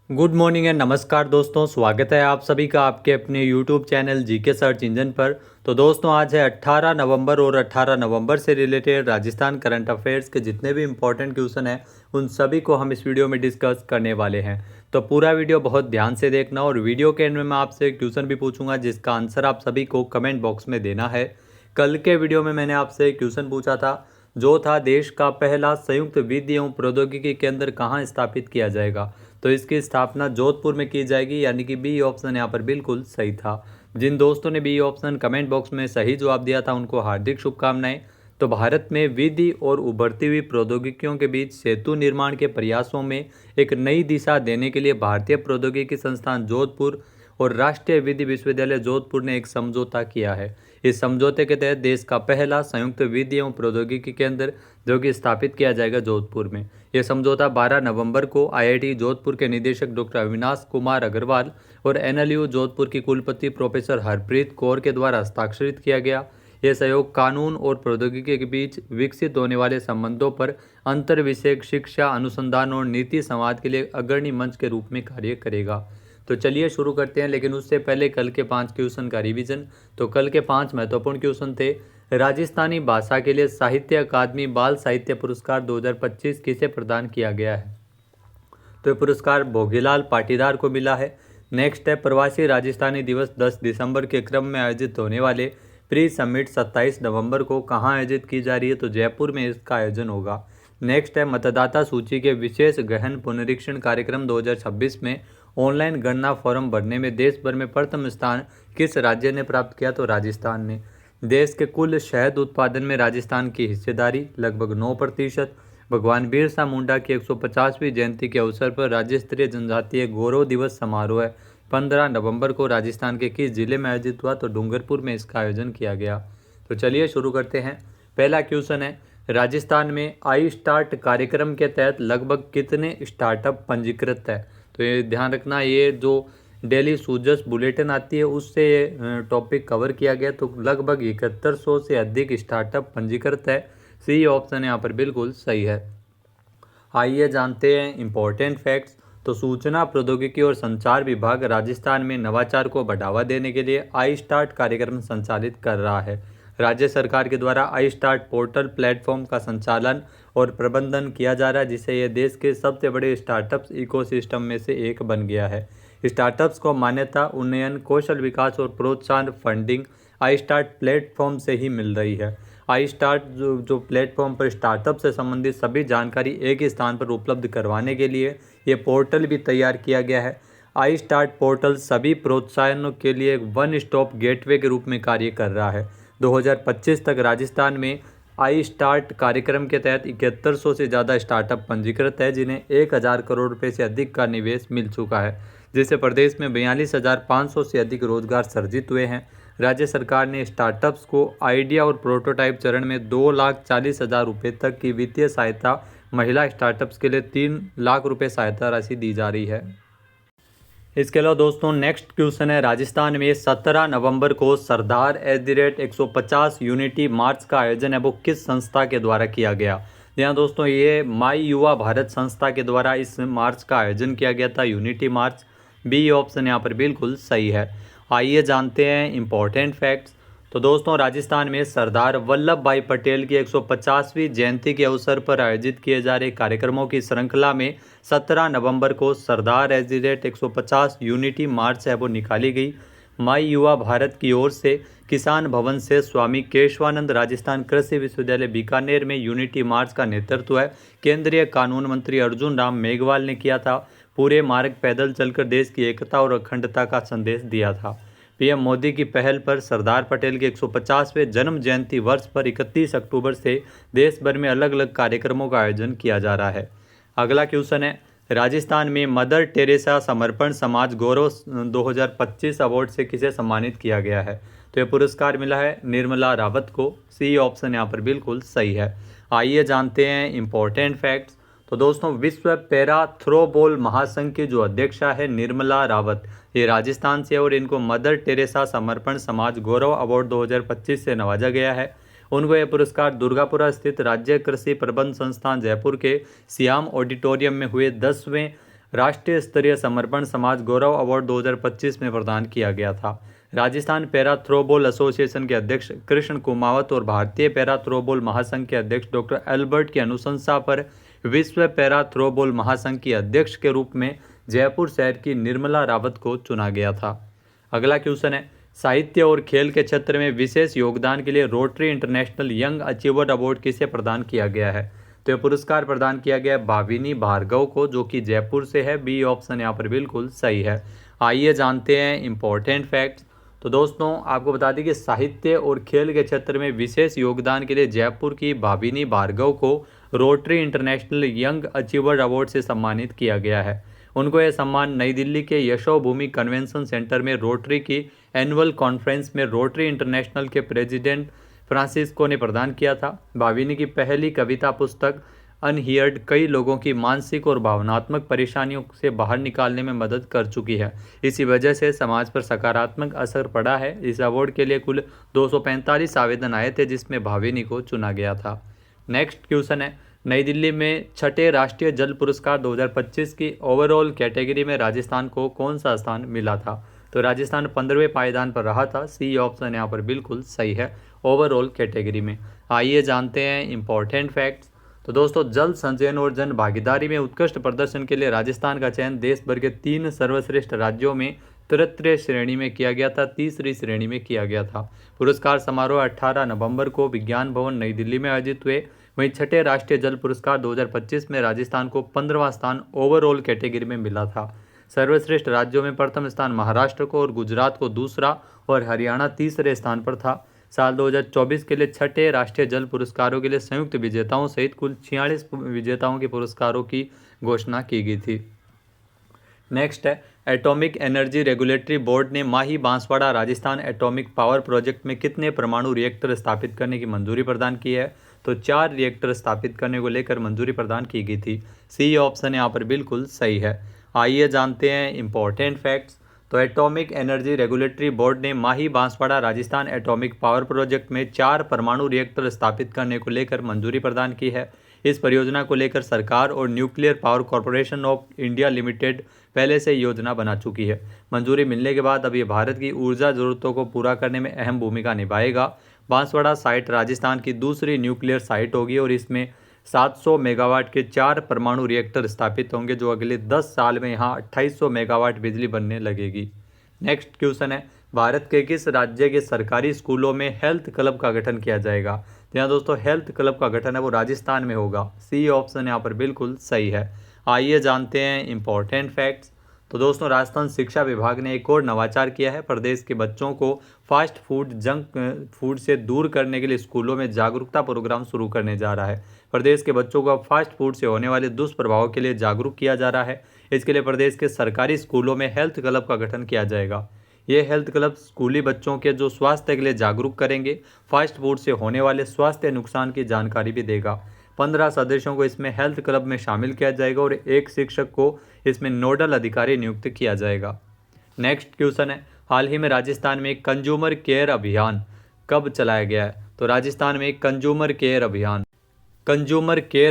Good morning and नमस्कार दोस्तों, स्वागत है आप सभी का आपके अपने YouTube channel GK search engine पर। तो दोस्तों आज है 18 नवंबर और 18 नवंबर से रिलेटेड राजस्थान करंट अफेयर्स के जितने भी इंपॉर्टेंट क्वेश्चन हैं उन सभी को हम इस वीडियो में डिस्कस करने वाले हैं। तो पूरा वीडियो बहुत ध्यान से देखना और वीडियो के एंड में मैं आपसे एक क्वेश्चन भी पूछूंगा जिसका आंसर आप सभी को कमेंट बॉक्स में देना है। कल के वीडियो में मैंने आपसे एक क्वेश्चन पूछा था जो था देश का पहला संयुक्त विधि एवं प्रौद्योगिकी केंद्र कहाँ स्थापित किया जाएगा। तो इसकी स्थापना जोधपुर में की जाएगी, यानी कि बी ऑप्शन यहाँ पर बिल्कुल सही था। जिन दोस्तों ने बी ऑप्शन कमेंट बॉक्स में सही जवाब दिया था उनको हार्दिक शुभकामनाएं। तो भारत में विधि और उभरती हुई प्रौद्योगिकियों के बीच सेतु निर्माण के प्रयासों में एक नई दिशा देने के लिए भारतीय प्रौद्योगिकी संस्थान जोधपुर और राष्ट्रीय विधि विश्वविद्यालय जोधपुर ने एक समझौता किया है। इस समझौते के तहत देश का पहला संयुक्त विधि एवं प्रौद्योगिकी केंद्र जो कि स्थापित किया जाएगा जोधपुर में। यह समझौता 12 नवंबर को आईआईटी जोधपुर के निदेशक डॉक्टर अविनाश कुमार अग्रवाल और एनएलयू जोधपुर की कुलपति प्रोफेसर हरप्रीत कौर के द्वारा हस्ताक्षरित किया गया। यह सहयोग कानून और प्रौद्योगिकी के बीच विकसित होने वाले संबंधों पर अंतर विषयक शिक्षा, अनुसंधान और नीति संवाद के लिए अग्रणी मंच के रूप में कार्य करेगा। तो चलिए शुरू करते हैं, लेकिन उससे पहले कल के 5 क्वेश्चन का रिवीजन। तो कल के 5 महत्वपूर्ण क्वेश्चन थे। राजस्थानी भाषा के लिए साहित्य अकादमी बाल साहित्य पुरस्कार 2025 किसे प्रदान किया गया है। तो ये पुरस्कार भोगीलाल पाटीदार को मिला है। नेक्स्ट है प्रवासी राजस्थानी दिवस 10 दिसंबर के क्रम में आयोजित होने वाले प्री समिट 27 नवंबर को कहाँ आयोजित की जा रही है। तो जयपुर में इसका आयोजन होगा। नेक्स्ट है मतदाता सूची के विशेष गहन पुनरीक्षण कार्यक्रम 2026 में ऑनलाइन गणना फॉर्म भरने में देश भर में प्रथम स्थान किस राज्य ने प्राप्त किया। तो राजस्थान ने। देश के कुल शहद उत्पादन में राजस्थान की हिस्सेदारी लगभग 9%। भगवान बिरसा मुंडा की 150वीं जयंती के अवसर पर राज्य स्तरीय जनजातीय गौरव दिवस समारोह 15 नवंबर को राजस्थान के किस जिले में आयोजित हुआ। तो डूंगरपुर में इसका आयोजन किया गया। तो चलिए शुरू करते हैं। पहला क्वेश्चन है राजस्थान में आई स्टार्ट कार्यक्रम के तहत लगभग कितने स्टार्टअप पंजीकृत है। तो ये ध्यान रखना, ये जो डेली सूजस बुलेटिन आती है उससे ये टॉपिक कवर किया गया। तो लगभग 7100 से अधिक स्टार्टअप पंजीकृत है। सी ऑप्शन यहाँ पर बिल्कुल सही है। आइए जानते हैं इंपॉर्टेंट फैक्ट्स। तो सूचना प्रौद्योगिकी और संचार विभाग राजस्थान में नवाचार को बढ़ावा देने के लिए आई स्टार्ट कार्यक्रम संचालित कर रहा है। राज्य सरकार के द्वारा आई स्टार्ट पोर्टल प्लेटफॉर्म का संचालन और प्रबंधन किया जा रहा है, जिससे यह देश के सबसे बड़े स्टार्टअप्स इकोसिस्टम में से एक बन गया है। स्टार्टअप्स को मान्यता, उन्नयन, कौशल विकास और प्रोत्साहन फंडिंग आई स्टार्ट प्लेटफॉर्म से ही मिल रही है। आई स्टार्ट जो प्लेटफॉर्म पर स्टार्टअप से संबंधित सभी जानकारी एक ही स्थान पर उपलब्ध करवाने के लिए ये पोर्टल भी तैयार किया गया है। आई स्टार्ट पोर्टल सभी प्रोत्साहनों के लिए एक वन स्टॉप गेटवे के रूप में कार्य कर रहा है। 2025 तक राजस्थान में आई स्टार्ट कार्यक्रम के तहत 7100 से ज़्यादा स्टार्टअप पंजीकृत है, जिन्हें 1000 करोड़ रुपए से अधिक का निवेश मिल चुका है, जिससे प्रदेश में 42,500 से अधिक रोजगार सर्जित हुए हैं। राज्य सरकार ने स्टार्टअप्स को आइडिया और प्रोटोटाइप चरण में 2,40,000 रुपये तक की वित्तीय सहायता, महिला स्टार्टअप्स के लिए 3 लाख रुपये सहायता राशि दी जा रही है। इसके अलावा दोस्तों नेक्स्ट क्वेश्चन है राजस्थान में 17 नवंबर को सरदार @150 यूनिटी मार्च का आयोजन है वो किस संस्था के द्वारा किया गया। यहाँ दोस्तों ये माई युवा भारत संस्था के द्वारा इस मार्च का आयोजन किया गया था, यूनिटी मार्च। बी ऑप्शन यहाँ पर बिल्कुल सही है। आइए जानते हैं इंपॉर्टेंट फैक्ट्स। तो दोस्तों राजस्थान में सरदार वल्लभ भाई पटेल की 150वीं जयंती के अवसर पर आयोजित किए जा रहे कार्यक्रमों की श्रृंखला में 17 नवंबर को सरदार @150 यूनिटी मार्च है वो निकाली गई। माई युवा भारत की ओर से किसान भवन से स्वामी केशवानंद राजस्थान कृषि विश्वविद्यालय बीकानेर में यूनिटी मार्च का नेतृत्व है केंद्रीय कानून मंत्री अर्जुन राम मेघवाल ने किया था। पूरे मार्ग पैदल चलकर देश की एकता और अखंडता का संदेश दिया था। पीएम मोदी की पहल पर सरदार पटेल के 150वें जन्म जयंती वर्ष पर 31 अक्टूबर से देश भर में अलग अलग कार्यक्रमों का आयोजन किया जा रहा है। अगला क्वेश्चन है राजस्थान में मदर टेरेसा समर्पण समाज गौरव 2025 अवार्ड से किसे सम्मानित किया गया है। तो यह पुरस्कार मिला है निर्मला रावत को। सी ऑप्शन यहाँ पर बिल्कुल सही है। आइए जानते हैं इंपॉर्टेंट फैक्ट्स। तो दोस्तों विश्व पैरा थ्रोबॉल महासंघ की जो अध्यक्षा है निर्मला रावत, ये राजस्थान से और इनको मदर टेरेसा समर्पण समाज गौरव अवार्ड 2025 से नवाजा गया है। उनको यह पुरस्कार दुर्गापुरा स्थित राज्य कृषि प्रबंध संस्थान जयपुर के श्याम ऑडिटोरियम में हुए 10वें राष्ट्रीय स्तरीय समर्पण समाज गौरव अवार्ड 2025 में प्रदान किया गया था। राजस्थान पैरा थ्रोबॉल एसोसिएशन के अध्यक्ष कृष्ण कुमावत और भारतीय पैरा थ्रोबॉल महासंघ के अध्यक्ष डॉक्टर एल्बर्ट की अनुशंसा पर विश्व पैरा थ्रोबॉल महासंघ की अध्यक्ष के रूप में जयपुर शहर की निर्मला रावत को चुना गया था। अगला क्वेश्चन है, साहित्य और खेल के क्षेत्र में विशेष योगदान के लिए rotary international young achiever award किसे प्रदान किया गया है? तो यह पुरस्कार प्रदान किया गया है भाविनी भार्गव को, जो कि जयपुर से है। बी ऑप्शन यहाँ पर बिल्कुल सही है। आइए जानते हैं इंपॉर्टेंट फैक्ट्स। तो दोस्तों आपको बता दें कि साहित्य और खेल के क्षेत्र में विशेष योगदान के लिए जयपुर की भाविनी भार्गव को rotary international young achiever award से सम्मानित किया गया है। उनको यह सम्मान नई दिल्ली के यशोभूमि कन्वेंशन सेंटर में रोटरी की एनुअल कॉन्फ्रेंस में रोटरी इंटरनेशनल के प्रेसिडेंट फ्रांसिस्को ने प्रदान किया था। भाविनी की पहली कविता पुस्तक अनहियर्ड कई लोगों की मानसिक और भावनात्मक परेशानियों से बाहर निकालने में मदद कर चुकी है। इसी वजह से समाज पर सकारात्मक असर पड़ा है। इस अवार्ड के लिए कुल 245 आवेदन आए थे, जिसमें भाविनी को चुना गया था। नेक्स्ट क्वेश्चन है, नई दिल्ली में छठे राष्ट्रीय जल पुरस्कार 2025 की ओवरऑल कैटेगरी में राजस्थान को कौन सा स्थान मिला था? तो राजस्थान 15वें पायदान पर रहा था। सी ऑप्शन यहाँ पर बिल्कुल सही है, ओवरऑल कैटेगरी में। आइए जानते हैं इंपॉर्टेंट फैक्ट्स। तो दोस्तों जल संचयन और जन भागीदारी में उत्कृष्ट प्रदर्शन के लिए राजस्थान का चयन देश भर के 3 सर्वश्रेष्ठ राज्यों में तृतीय श्रेणी में किया गया था, तीसरी श्रेणी में किया गया था। पुरस्कार समारोह 18 नवंबर को विज्ञान भवन नई दिल्ली में आयोजित हुए। वहीं छठे राष्ट्रीय जल पुरस्कार 2025 में राजस्थान को 15वां स्थान ओवरऑल कैटेगरी में मिला था। सर्वश्रेष्ठ राज्यों में प्रथम स्थान महाराष्ट्र को और गुजरात को दूसरा और हरियाणा तीसरे स्थान पर था। साल 2024 के लिए छठे राष्ट्रीय जल पुरस्कारों के लिए संयुक्त विजेताओं सहित कुल 46 विजेताओं के पुरस्कारों की घोषणा की गई थी। नेक्स्ट है, एटॉमिक एनर्जी रेगुलेटरी बोर्ड ने Mahi Banswara Rajasthan atomic power project में कितने परमाणु रिएक्टर स्थापित करने की मंजूरी प्रदान की है? तो 4 रिएक्टर स्थापित करने को लेकर मंजूरी प्रदान की गई थी। सी ऑप्शन यहाँ पर बिल्कुल सही है। आइए जानते हैं इंपॉर्टेंट फैक्ट्स। तो एटॉमिक एनर्जी रेगुलेटरी बोर्ड ने Mahi Banswara Rajasthan atomic power project में 4 परमाणु रिएक्टर स्थापित करने को लेकर मंजूरी प्रदान की है। इस परियोजना को लेकर सरकार और nuclear power corporation of India limited पहले से योजना बना चुकी है। मंजूरी मिलने के बाद अब ये भारत की ऊर्जा जरूरतों को पूरा करने में अहम भूमिका निभाएगा। बांसवाड़ा साइट राजस्थान की दूसरी न्यूक्लियर साइट होगी और इसमें 700 मेगावाट के 4 परमाणु रिएक्टर स्थापित होंगे, जो अगले 10 साल में यहाँ 2800 मेगावाट बिजली बनने लगेगी। नेक्स्ट क्वेश्चन है, भारत के किस राज्य के सरकारी स्कूलों में हेल्थ क्लब का गठन किया जाएगा? तो यहाँ दोस्तों हेल्थ क्लब का गठन है वो राजस्थान में होगा। सी ऑप्शन यहाँ पर बिल्कुल सही है। आइए जानते हैं इंपॉर्टेंट फैक्ट्स। तो दोस्तों राजस्थान शिक्षा विभाग ने एक और नवाचार किया है। प्रदेश के बच्चों को फास्ट फूड जंक फूड से दूर करने के लिए स्कूलों में जागरूकता प्रोग्राम शुरू करने जा रहा है। प्रदेश के बच्चों को फास्ट फूड से होने वाले दुष्प्रभावों के लिए जागरूक किया जा रहा है। इसके लिए प्रदेश के सरकारी स्कूलों में हेल्थ क्लब का गठन किया जाएगा। ये हेल्थ क्लब स्कूली बच्चों के जो स्वास्थ्य के लिए जागरूक करेंगे, फास्ट फूड से होने वाले स्वास्थ्य नुकसान की जानकारी भी देगा। 15 सदस्यों को इसमें हेल्थ क्लब में शामिल किया जाएगा और एक शिक्षक को इसमें नोडल अधिकारी नियुक्त किया जाएगा। नेक्स्ट क्वेश्चन है, हाल ही में राजस्थान में कंज्यूमर केयर अभियान कब चलाया गया है? तो राजस्थान में कंज्यूमर केयर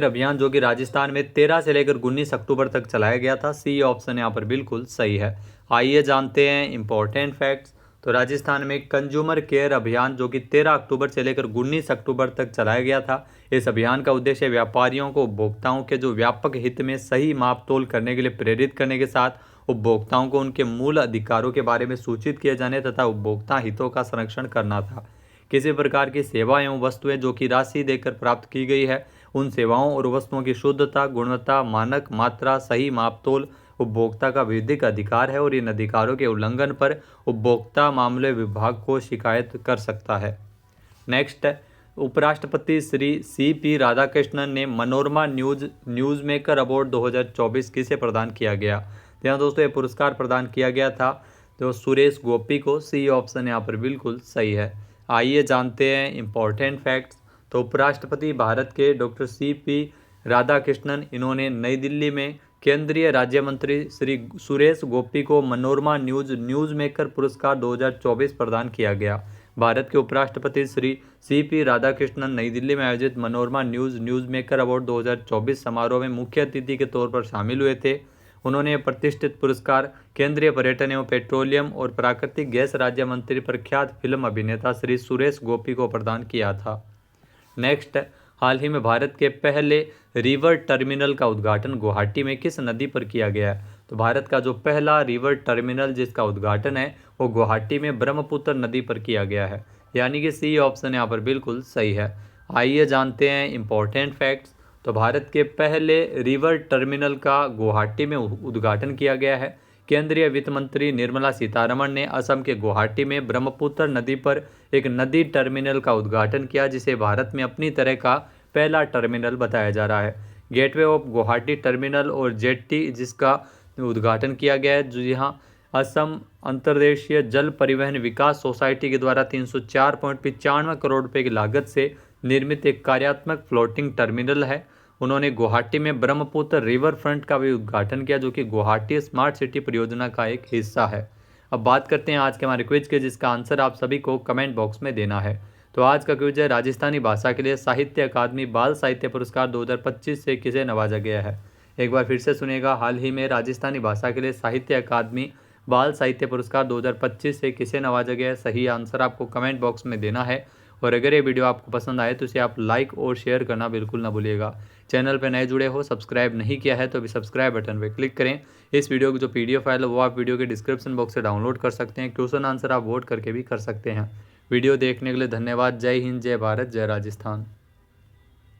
अभियान जो कि राजस्थान में 13 से लेकर 19 अक्टूबर तक चलाया गया था। सी ऑप्शन यहाँ पर बिल्कुल सही है। आइए जानते हैं इंपॉर्टेंट फैक्ट्स। तो राजस्थान में कंज्यूमर केयर अभियान जो कि 13 अक्टूबर से लेकर 19 अक्टूबर तक चलाया गया था। इस अभियान का उद्देश्य व्यापारियों को उपभोक्ताओं के जो व्यापक हित में सही माप तोल करने के लिए प्रेरित करने के साथ उपभोक्ताओं को उनके मूल अधिकारों के बारे में सूचित किए जाने तथा उपभोक्ता हितों का संरक्षण करना था। किसी प्रकार की सेवा एवं वस्तुएं जो कि राशि देकर प्राप्त की गई है, उन सेवाओं और वस्तुओं की शुद्धता, गुणवत्ता, मानक, मात्रा, सही मापतोल उपभोक्ता का विधिक अधिकार है और इन अधिकारों के उल्लंघन पर उपभोक्ता मामले विभाग को शिकायत कर सकता है। नेक्स्ट है, उपराष्ट्रपति श्री CP राधाकृष्णन ने मनोरमा न्यूज़ मेकर अवार्ड 2024 किसे प्रदान किया गया? तो यहाँ दोस्तों ये पुरस्कार प्रदान किया गया था जो सुरेश गोपी को। सी ऑप्शन यहाँ पर बिल्कुल सही है। आइए जानते हैं इंपॉर्टेंट फैक्ट्स। तो उपराष्ट्रपति भारत के डॉक्टर CP राधाकृष्णन, इन्होंने नई दिल्ली में केंद्रीय राज्य मंत्री श्री सुरेश गोपी को मनोरमा न्यूज़ मेकर पुरस्कार 2024 प्रदान किया गया। भारत के उपराष्ट्रपति श्री CP राधाकृष्णन नई दिल्ली में आयोजित मनोरमा न्यूज़ मेकर अवार्ड 2024 समारोह में मुख्य अतिथि के तौर पर शामिल हुए थे। उन्होंने यह प्रतिष्ठित पुरस्कार केंद्रीय पर्यटन एवं पेट्रोलियम और प्राकृतिक गैस राज्य मंत्री प्रख्यात फिल्म अभिनेता श्री सुरेश गोपी को प्रदान किया था। नेक्स्ट, हाल ही में भारत के पहले रिवर टर्मिनल का उद्घाटन गुवाहाटी में किस नदी पर किया गया है? तो भारत का जो पहला रिवर टर्मिनल जिसका उद्घाटन है वो गुवाहाटी में ब्रह्मपुत्र नदी पर किया गया है, यानी कि सी ऑप्शन यहाँ पर बिल्कुल सही है। आइए जानते हैं इंपॉर्टेंट फैक्ट्स। तो भारत के पहले रिवर टर्मिनल का गुवाहाटी में उद्घाटन किया गया है। केंद्रीय वित्त मंत्री निर्मला सीतारमण ने असम के गुवाहाटी में ब्रह्मपुत्र नदी पर एक नदी टर्मिनल का उद्घाटन किया, जिसे भारत में अपनी तरह का पहला टर्मिनल बताया जा रहा है। गेटवे ऑफ गुवाहाटी टर्मिनल और जेट्टी जिसका उद्घाटन किया गया है, जो यहाँ असम अंतर्देशीय जल परिवहन विकास सोसाइटी के द्वारा 304.95 करोड़ रुपए की लागत से निर्मित एक कार्यात्मक फ्लोटिंग टर्मिनल है। उन्होंने गुवाहाटी में ब्रह्मपुत्र रिवर फ्रंट का भी उद्घाटन किया, जो कि गुवाहाटी स्मार्ट सिटी परियोजना का एक हिस्सा है। अब बात करते हैं आज के हमारे क्विज के, जिसका आंसर आप सभी को कमेंट बॉक्स में देना है। तो आज का क्विज है, राजस्थानी भाषा के लिए साहित्य अकादमी बाल साहित्य पुरस्कार 2025 से किसे नवाजा गया है? एक बार फिर से सुनिएगा, हाल ही में राजस्थानी भाषा के लिए साहित्य अकादमी बाल साहित्य पुरस्कार 2025 से किसे नवाजा गया है? सही आंसर आपको कमेंट बॉक्स में देना है। और अगर ये वीडियो आपको पसंद आए तो इसे आप लाइक और शेयर करना बिल्कुल ना भूलिएगा। चैनल पर नए जुड़े हो, सब्सक्राइब नहीं किया है तो अभी सब्सक्राइब बटन पर क्लिक करें। इस वीडियो की जो PDF फाइल है वो आप वीडियो के डिस्क्रिप्शन बॉक्स से डाउनलोड कर सकते हैं। क्वेश्चन आंसर आप वोट करके भी कर सकते हैं। वीडियो देखने के लिए धन्यवाद। जय हिंद, जय भारत, जय राजस्थान।